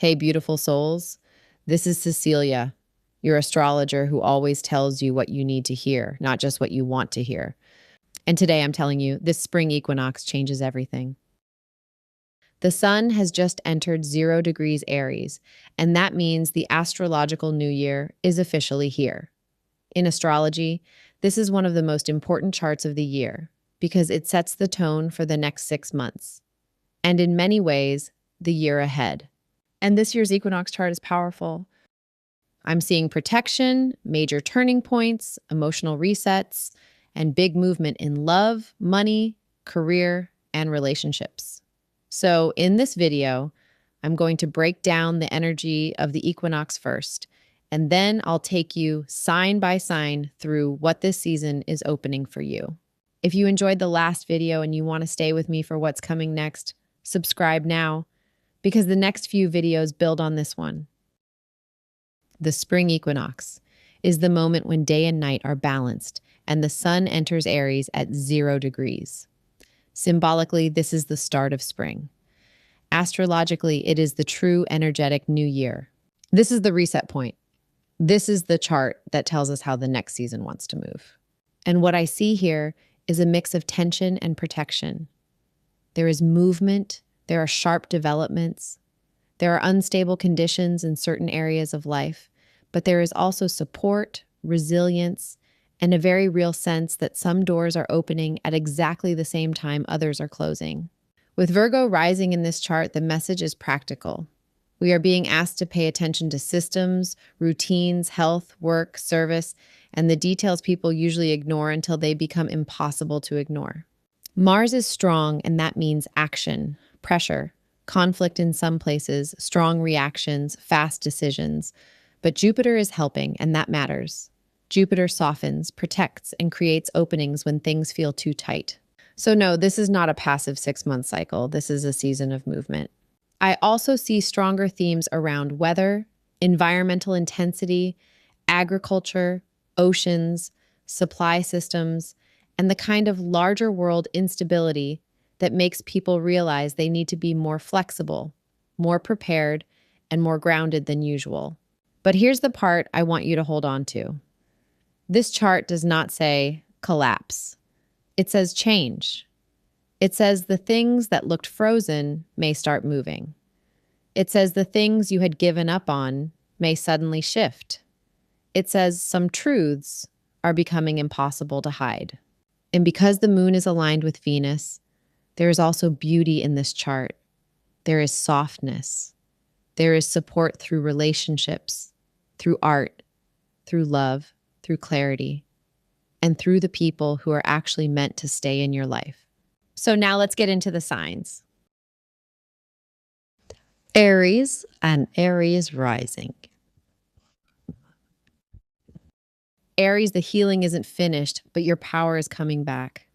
Hey, beautiful souls. This is Cecilia, your astrologer who always tells you what you need to hear, not just what you want to hear. And today I'm telling you, this spring equinox changes everything. The sun has just entered 0 degrees Aries, and that means the astrological new year is officially here. In astrology, this is one of the most important charts of the year because it sets the tone for the next 6 months, and in many ways, the year ahead. And this year's equinox chart is powerful. I'm seeing protection, major turning points, emotional resets, and big movement in love, money, career, and relationships. So in this video, I'm going to break down the energy of the equinox first, and then I'll take you sign by sign through what this season is opening for you. If you enjoyed the last video and you want to stay with me for what's coming next, subscribe now, because the next few videos build on this one. The spring equinox is the moment when day and night are balanced and the sun enters Aries at 0 degrees. Symbolically, this is the start of spring. Astrologically, it is the true energetic new year. This is the reset point. This is the chart that tells us how the next season wants to move. And what I see here is a mix of tension and protection. There is movement. There are sharp developments. There are unstable conditions in certain areas of life, but there is also support, resilience, and a very real sense that some doors are opening at exactly the same time others are closing. With Virgo rising in this chart, the message is practical. We are being asked to pay attention to systems, routines, health, work, service, and the details people usually ignore until they become impossible to ignore. Mars is strong, and that means action, pressure, conflict in some places, strong reactions, fast decisions. But Jupiter is helping, and that matters. Jupiter softens, protects, and creates openings when things feel too tight. So no, this is not a passive 6-month cycle. This is a season of movement. I also see stronger themes around weather, environmental intensity, agriculture, oceans, supply systems, and the kind of larger world instability that makes people realize they need to be more flexible, more prepared, and more grounded than usual. But here's the part I want you to hold on to. This chart does not say collapse. It says change. It says the things that looked frozen may start moving. It says the things you had given up on may suddenly shift. It says some truths are becoming impossible to hide. And because the moon is aligned with Venus, there is also beauty in this chart. There is softness. There is support through relationships, through art, through love, through clarity, and through the people who are actually meant to stay in your life. So now let's get into the signs. Aries and Aries rising. Aries, the healing isn't finished, but your power is coming back.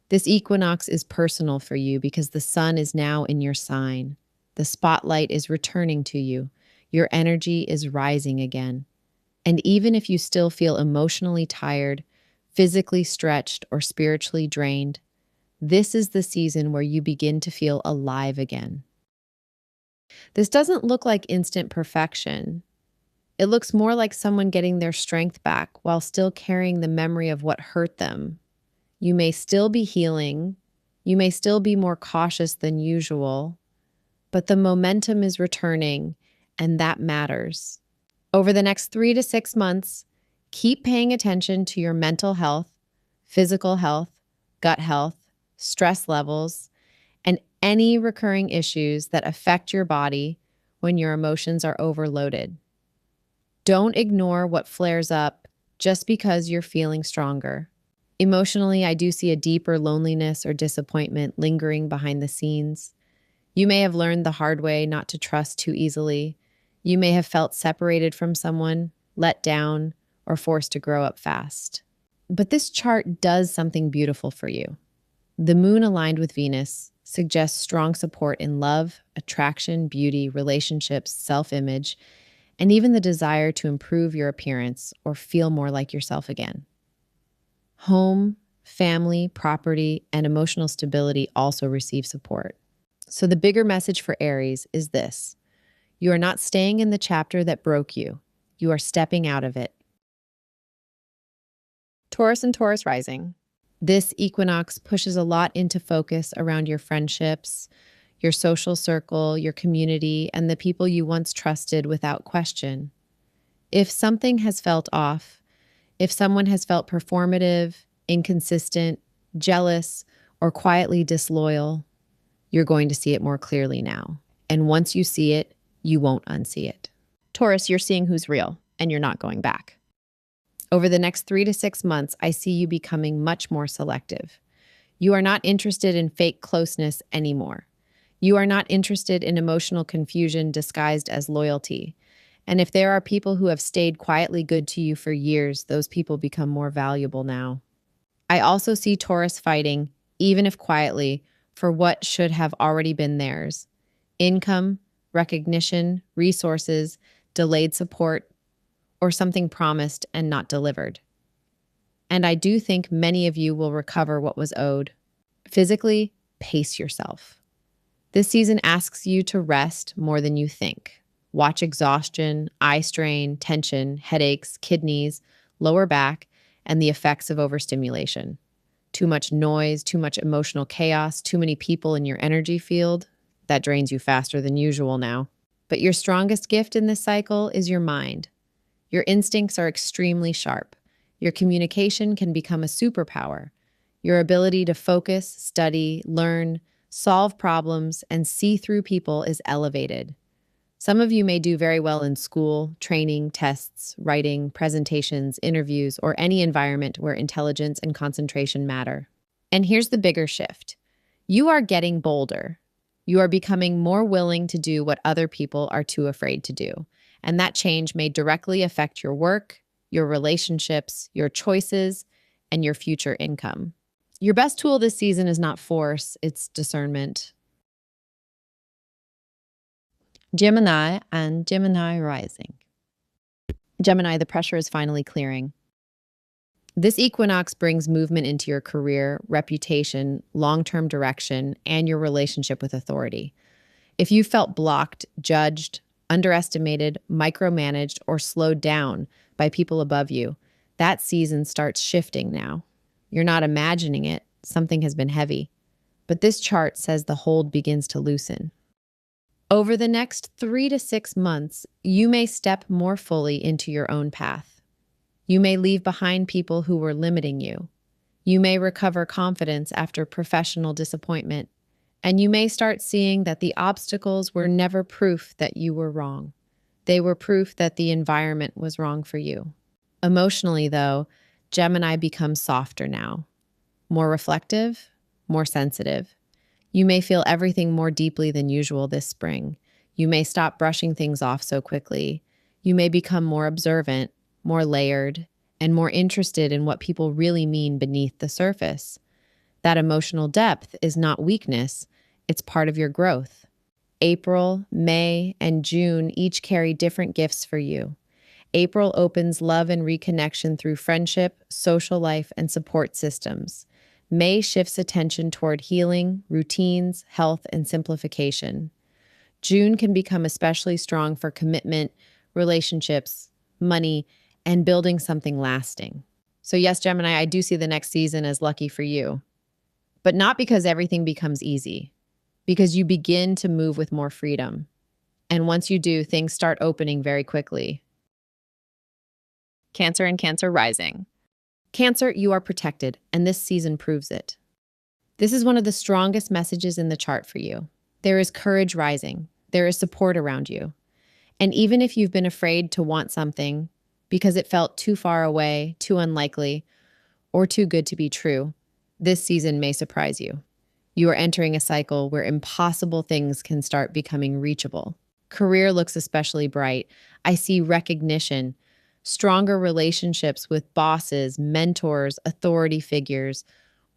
This equinox is personal for you because the sun is now in your sign. The spotlight is returning to you. Your energy is rising again. And even if you still feel emotionally tired, physically stretched, or spiritually drained, this is the season where you begin to feel alive again. This doesn't look like instant perfection. It looks more like someone getting their strength back while still carrying the memory of what hurt them. You may still be healing. You may still be more cautious than usual, but the momentum is returning, and that matters. Over the next 3 to 6 months, keep paying attention to your mental health, physical health, gut health, stress levels, and any recurring issues that affect your body when your emotions are overloaded. Don't ignore what flares up just because you're feeling stronger. Emotionally, I do see a deeper loneliness or disappointment lingering behind the scenes. You may have learned the hard way not to trust too easily. You may have felt separated from someone, let down, or forced to grow up fast. But this chart does something beautiful for you. The moon aligned with Venus suggests strong support in love, attraction, beauty, relationships, self-image, and even the desire to improve your appearance or feel more like yourself again. Home, family, property, and emotional stability also receive support. So the bigger message for Aries is this. You are not staying in the chapter that broke you. You are stepping out of it. Taurus and Taurus rising. This equinox pushes a lot into focus around your friendships, your social circle, your community, and the people you once trusted without question. If something has felt off, if someone has felt performative, inconsistent, jealous, or quietly disloyal, you're going to see it more clearly now. And once you see it, you won't unsee it. Taurus, you're seeing who's real, and you're not going back. Over the next 3 to 6 months, I see you becoming much more selective. You are not interested in fake closeness anymore. You are not interested in emotional confusion disguised as loyalty. And if there are people who have stayed quietly good to you for years, those people become more valuable now. I also see Taurus fighting, even if quietly, for what should have already been theirs. Income, recognition, resources, delayed support, or something promised and not delivered. And I do think many of you will recover what was owed. Physically, pace yourself. This season asks you to rest more than you think. Watch exhaustion, eye strain, tension, headaches, kidneys, lower back, and the effects of overstimulation. Too much noise, too much emotional chaos, too many people in your energy field. That drains you faster than usual now. But your strongest gift in this cycle is your mind. Your instincts are extremely sharp. Your communication can become a superpower. Your ability to focus, study, learn, solve problems, and see through people is elevated. Some of you may do very well in school, training, tests, writing, presentations, interviews, or any environment where intelligence and concentration matter. And here's the bigger shift. You are getting bolder. You are becoming more willing to do what other people are too afraid to do. And that change may directly affect your work, your relationships, your choices, and your future income. Your best tool this season is not force, it's discernment. Gemini and Gemini rising. Gemini, the pressure is finally clearing. This equinox brings movement into your career, reputation, long-term direction, and your relationship with authority. If you felt blocked, judged, underestimated, micromanaged, or slowed down by people above you, that season starts shifting now. You're not imagining it. Something has been heavy. But this chart says the hold begins to loosen. Over the next 3 to 6 months, you may step more fully into your own path. You may leave behind people who were limiting you. You may recover confidence after professional disappointment. And you may start seeing that the obstacles were never proof that you were wrong. They were proof that the environment was wrong for you. Emotionally, though, Gemini becomes softer now. More reflective, more sensitive. You may feel everything more deeply than usual this spring. You may stop brushing things off so quickly. You may become more observant, more layered, and more interested in what people really mean beneath the surface. That emotional depth is not weakness, it's part of your growth. April, May, and June each carry different gifts for you. April opens love and reconnection through friendship, social life, and support systems. May shifts attention toward healing, routines, health, and simplification. June can become especially strong for commitment, relationships, money, and building something lasting. So yes, Gemini, I do see the next season as lucky for you. But not because everything becomes easy, because you begin to move with more freedom. And once you do, things start opening very quickly. Cancer and Cancer rising. Cancer, you are protected, and this season proves it. This is one of the strongest messages in the chart for you. There is courage rising. There is support around you. And even if you've been afraid to want something because it felt too far away, too unlikely, or too good to be true, this season may surprise you. You are entering a cycle where impossible things can start becoming reachable. Career looks especially bright. I see recognition, stronger relationships with bosses, mentors, authority figures,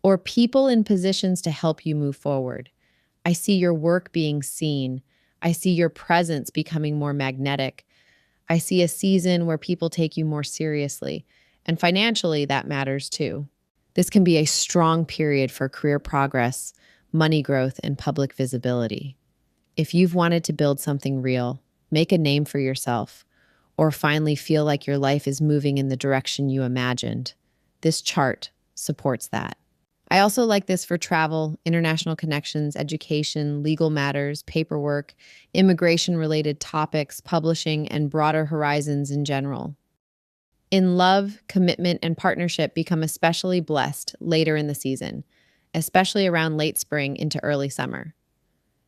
or people in positions to help you move forward. I see your work being seen. I see your presence becoming more magnetic. I see a season where people take you more seriously. And financially, that matters too. This can be a strong period for career progress, money growth, and public visibility. If you've wanted to build something real, make a name for yourself, or finally feel like your life is moving in the direction you imagined. This chart supports that. I also like this for travel, international connections, education, legal matters, paperwork, immigration-related topics, publishing, and broader horizons in general. In love, commitment, and partnership become especially blessed later in the season, especially around late spring into early summer.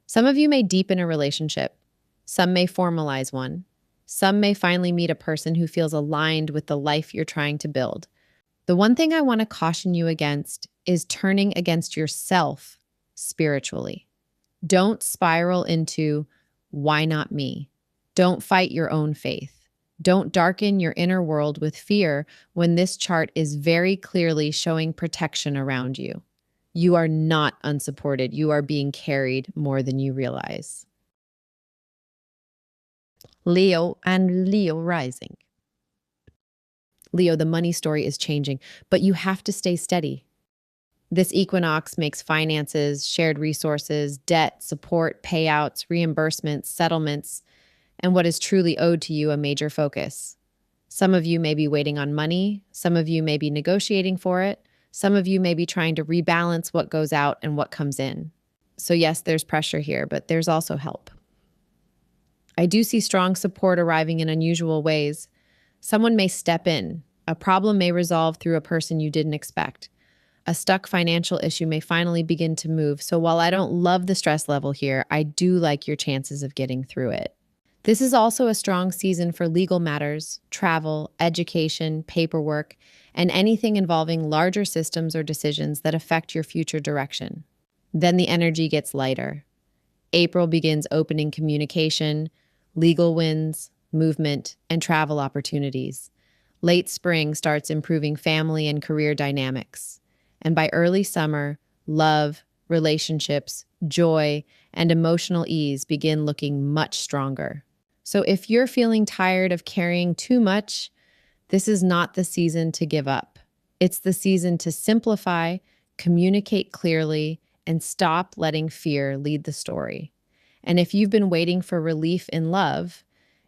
Some of you may deepen a relationship. Some may formalize one. Some may finally meet a person who feels aligned with the life you're trying to build. The one thing I want to caution you against is turning against yourself spiritually. Don't spiral into, why not me? Don't fight your own faith. Don't darken your inner world with fear when this chart is very clearly showing protection around you. You are not unsupported. You are being carried more than you realize. Leo and Leo rising. Leo, the money story is changing, but you have to stay steady. This equinox makes finances, shared resources, debt, support, payouts, reimbursements, settlements, and what is truly owed to you a major focus. Some of you may be waiting on money. Some of you may be negotiating for it. Some of you may be trying to rebalance what goes out and what comes in. So yes, there's pressure here, but there's also help. I do see strong support arriving in unusual ways. Someone may step in. A problem may resolve through a person you didn't expect. A stuck financial issue may finally begin to move. So while I don't love the stress level here, I do like your chances of getting through it. This is also a strong season for legal matters, travel, education, paperwork, and anything involving larger systems or decisions that affect your future direction. Then the energy gets lighter. April begins opening communication, legal wins, movement, and travel opportunities. Late spring starts improving family and career dynamics. And by early summer, love, relationships, joy, and emotional ease begin looking much stronger. So if you're feeling tired of carrying too much, this is not the season to give up. It's the season to simplify, communicate clearly, and stop letting fear lead the story. And if you've been waiting for relief in love,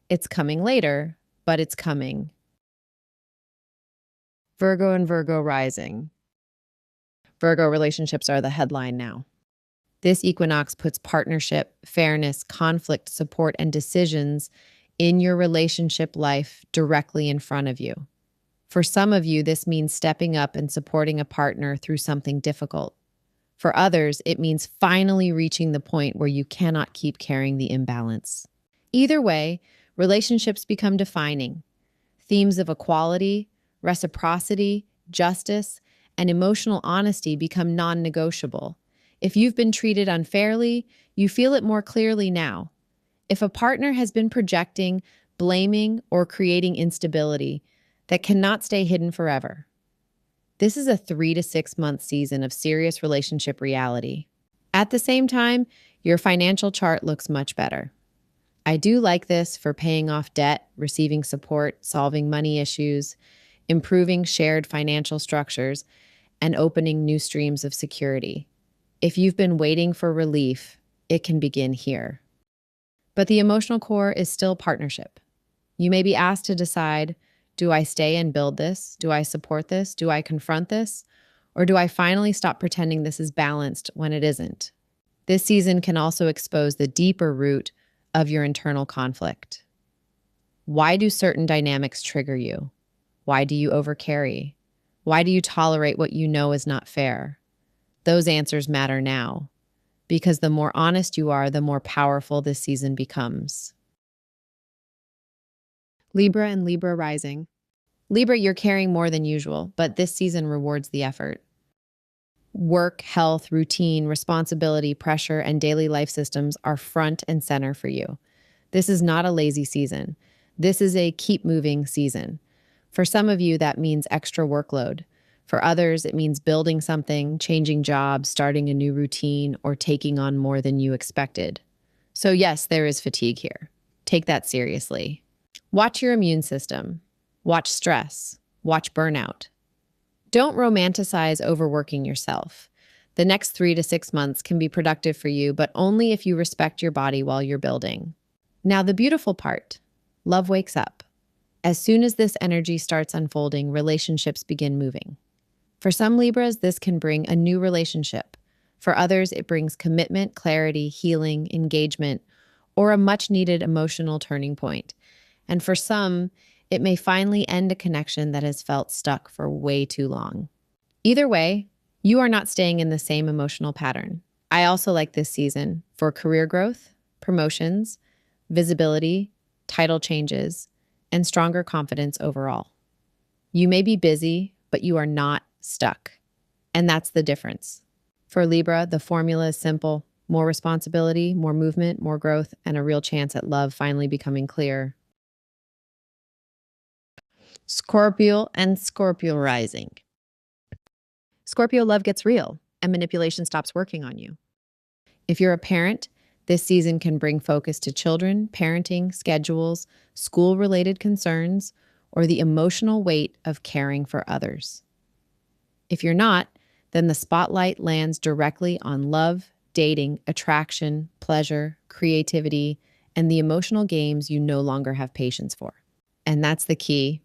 it's coming later, but it's coming. Virgo and Virgo rising. Virgo relationships are the headline now. This equinox puts partnership, fairness, conflict, support, and decisions in your relationship life directly in front of you. For some of you, this means stepping up and supporting a partner through something difficult. For others, it means finally reaching the point where you cannot keep carrying the imbalance. Either way, relationships become defining. Themes of equality, reciprocity, justice, and emotional honesty become non-negotiable. If you've been treated unfairly, you feel it more clearly now. If a partner has been projecting, blaming, or creating instability, that cannot stay hidden forever. This is a 3 to 6 month season of serious relationship reality. At the same time, your financial chart looks much better. I do like this for paying off debt, receiving support, solving money issues, improving shared financial structures, and opening new streams of security. If you've been waiting for relief, it can begin here. But the emotional core is still partnership. You may be asked to decide, do I stay and build this? Do I support this? Do I confront this? Or do I finally stop pretending this is balanced when it isn't? This season can also expose the deeper root of your internal conflict. Why do certain dynamics trigger you? Why do you overcarry? Why do you tolerate what you know is not fair? Those answers matter now, because the more honest you are, the more powerful this season becomes. Libra and Libra rising. Libra, you're carrying more than usual, but this season rewards the effort. Work, health, routine, responsibility, pressure, and daily life systems are front and center for you. This is not a lazy season. This is a keep moving season. For some of you, that means extra workload. For others, it means building something, changing jobs, starting a new routine, or taking on more than you expected. So yes, there is fatigue here. Take that seriously. Watch your immune system. Watch stress. Watch burnout. Don't romanticize overworking yourself. The next 3 to 6 months can be productive for you, but only if you respect your body while you're building. Now, the beautiful part, love wakes up. As soon as this energy starts unfolding, relationships begin moving. For some Libras, this can bring a new relationship. For others, it brings commitment, clarity, healing, engagement, or a much-needed emotional turning point. And for some, it may finally end a connection that has felt stuck for way too long. Either way, you are not staying in the same emotional pattern. I also like this season for career growth, promotions, visibility, title changes, and stronger confidence overall. You may be busy, but you are not stuck. And that's the difference. For Libra, the formula is simple: more responsibility, more movement, more growth, and a real chance at love finally becoming clear. Scorpio and Scorpio rising. Scorpio love gets real, and manipulation stops working on you. If you're a parent, this season can bring focus to children, parenting, schedules, school-related concerns, or the emotional weight of caring for others. If you're not, then the spotlight lands directly on love, dating, attraction, pleasure, creativity, and the emotional games you no longer have patience for. And that's the key.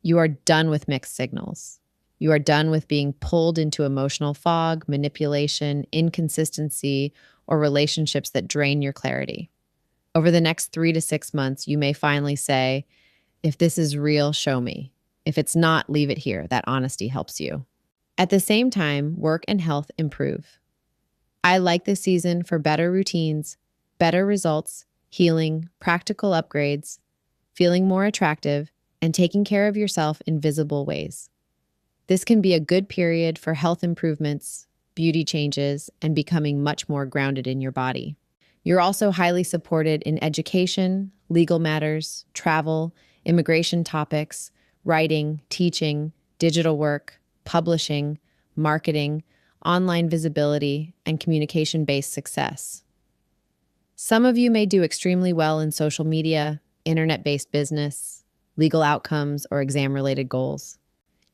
You are done with mixed signals. You are done with being pulled into emotional fog, manipulation, inconsistency, or relationships that drain your clarity. Over the next 3 to 6 months, you may finally say, if this is real, show me. If it's not, leave it here. That honesty helps you. At the same time, work and health improve. I like this season for better routines, better results, healing, practical upgrades, feeling more attractive, and taking care of yourself in visible ways. This can be a good period for health improvements, beauty changes, and becoming much more grounded in your body. You're also highly supported in education, legal matters, travel, immigration topics, writing, teaching, digital work, publishing, marketing, online visibility, and communication-based success. Some of you may do extremely well in social media, internet-based business, legal outcomes, or exam-related goals.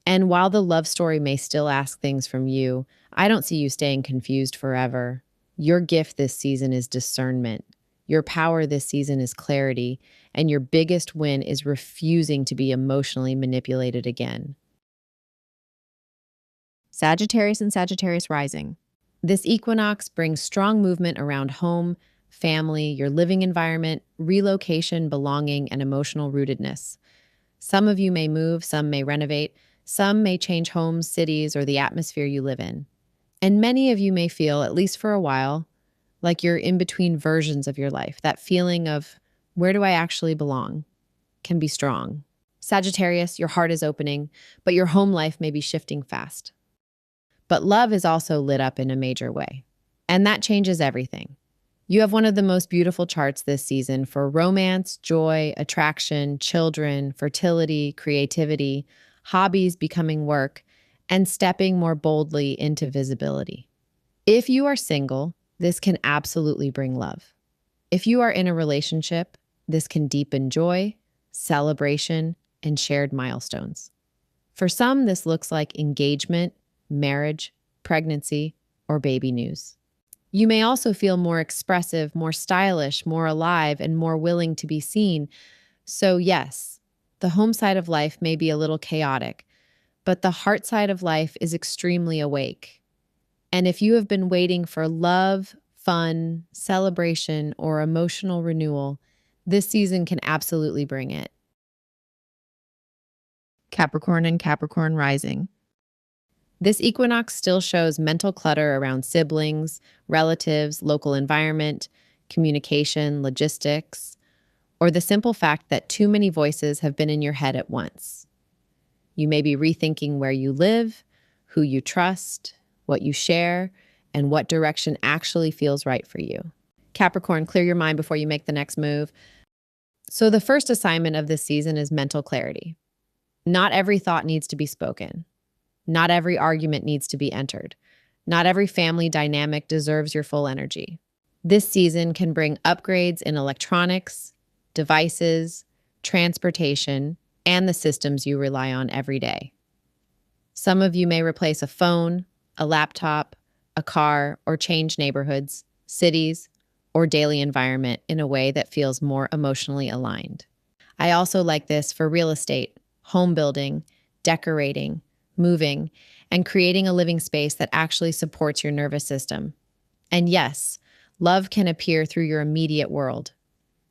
And while the love story may still ask things from you, I don't see you staying confused forever. Your gift this season is discernment. Your power this season is clarity, and your biggest win is refusing to be emotionally manipulated again. Sagittarius and Sagittarius rising. This equinox brings strong movement around home, family, your living environment, relocation, belonging, and emotional rootedness. Some of you may move, some may renovate, some may change homes, cities, or the atmosphere you live in. And many of you may feel, at least for a while, like you're in between versions of your life. That feeling of, where do I actually belong, can be strong. Sagittarius, your heart is opening, but your home life may be shifting fast. But love is also lit up in a major way. And that changes everything. You have one of the most beautiful charts this season for romance, joy, attraction, children, fertility, creativity, hobbies becoming work, and stepping more boldly into visibility. If you are single, this can absolutely bring love. If you are in a relationship, this can deepen joy, celebration, and shared milestones. For some, this looks like engagement, marriage, pregnancy, or baby news. You may also feel more expressive, more stylish, more alive, and more willing to be seen. So yes, the home side of life may be a little chaotic, but the heart side of life is extremely awake. And if you have been waiting for love, fun, celebration, or emotional renewal, this season can absolutely bring it. Capricorn and Capricorn rising. This equinox still shows mental clutter around siblings, relatives, local environment, communication, logistics, or the simple fact that too many voices have been in your head at once. You may be rethinking where you live, who you trust, what you share, and what direction actually feels right for you. Capricorn, clear your mind before you make the next move. So the first assignment of this season is mental clarity. Not every thought needs to be spoken. Not every argument needs to be entered. Not every family dynamic deserves your full energy. This season can bring upgrades in electronics, devices, transportation, and the systems you rely on every day. Some of you may replace a phone, a laptop, a car, or change neighborhoods, cities, or daily environment in a way that feels more emotionally aligned. I also like this for real estate, home building, decorating, moving, and creating a living space that actually supports your nervous system. And yes, love can appear through your immediate world,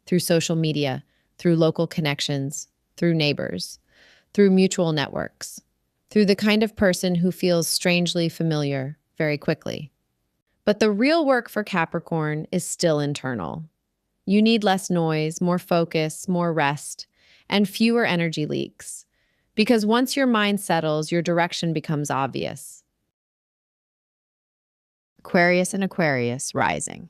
through social media, through local connections, through neighbors, through mutual networks, through the kind of person who feels strangely familiar very quickly. But the real work for Capricorn is still internal. You need less noise, more focus, more rest, and fewer energy leaks. Because once your mind settles, your direction becomes obvious. Aquarius and Aquarius rising.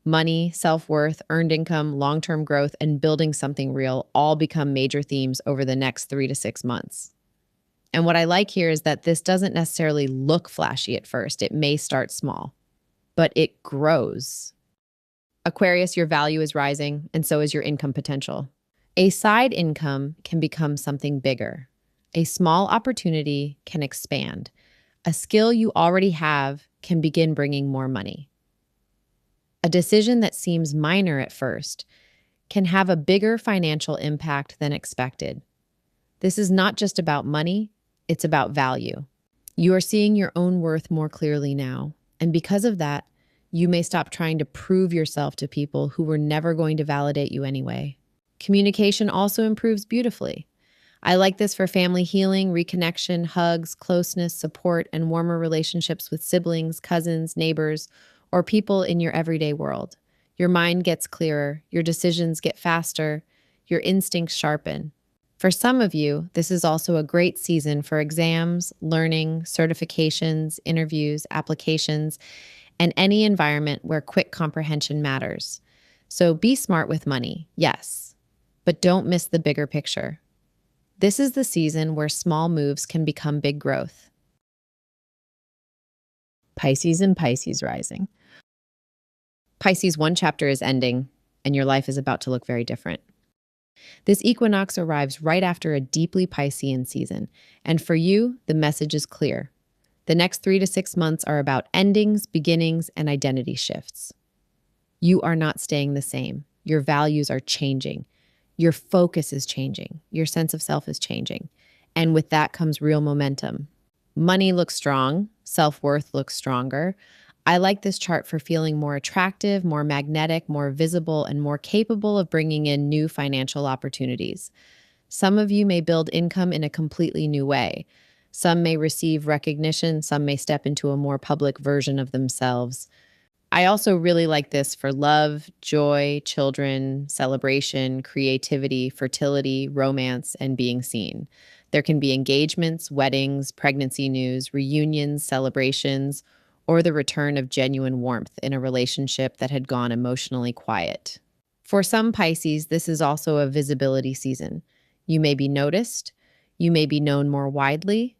Money, self-worth, earned income, long-term growth, and building something real all become major themes over the next 3 to 6 months. And what I like here is that this doesn't necessarily look flashy at first. It may start small, but it grows. Aquarius, your value is rising, and so is your income potential. A side income can become something bigger. A small opportunity can expand. A skill you already have can begin bringing more money. A decision that seems minor at first can have a bigger financial impact than expected. This is not just about money, it's about value. You are seeing your own worth more clearly now, and because of that, you may stop trying to prove yourself to people who were never going to validate you anyway. Communication also improves beautifully. I like this for family healing, reconnection, hugs, closeness, support, and warmer relationships with siblings, cousins, neighbors, or people in your everyday world. Your mind gets clearer, your decisions get faster, your instincts sharpen. For some of you, this is also a great season for exams, learning, certifications, interviews, applications, and any environment where quick comprehension matters. So be smart with money, yes, but don't miss the bigger picture. This is the season where small moves can become big growth. Pisces and Pisces rising. Pisces, one chapter is ending, and your life is about to look very different. This equinox arrives right after a deeply Piscean season, and for you, the message is clear. The next 3 to 6 months are about endings, beginnings, and identity shifts. You are not staying the same. Your values are changing. Your focus is changing. Your sense of self is changing. And with that comes real momentum. Money looks strong. Self-worth looks stronger. I like this chart for feeling more attractive, more magnetic, more visible, and more capable of bringing in new financial opportunities. Some of you may build income in a completely new way. Some may receive recognition. Some may step into a more public version of themselves. I also really like this for love, joy, children, celebration, creativity, fertility, romance, and being seen. There can be engagements, weddings, pregnancy news, reunions, celebrations, or the return of genuine warmth in a relationship that had gone emotionally quiet. For some Pisces, this is also a visibility season. You may be noticed. You may be known more widely.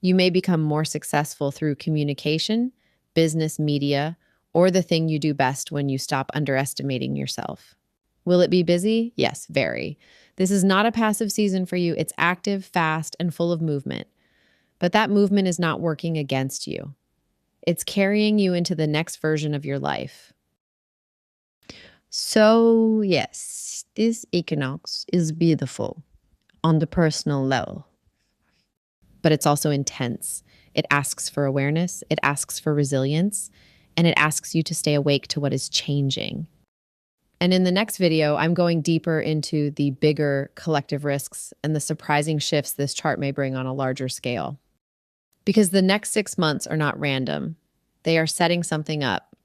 You may become more successful through communication, business, media, or the thing you do best when you stop underestimating yourself. Will it be busy? Yes, very. This is not a passive season for you. It's active, fast, and full of movement. But that movement is not working against you. It's carrying you into the next version of your life. So, yes, this equinox is beautiful on the personal level. But it's also intense. It asks for awareness, it asks for resilience, and it asks you to stay awake to what is changing. And in the next video, I'm going deeper into the bigger collective risks and the surprising shifts this chart may bring on a larger scale. Because the next 6 months are not random. They are setting something up.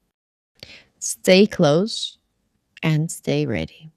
Stay close and stay ready.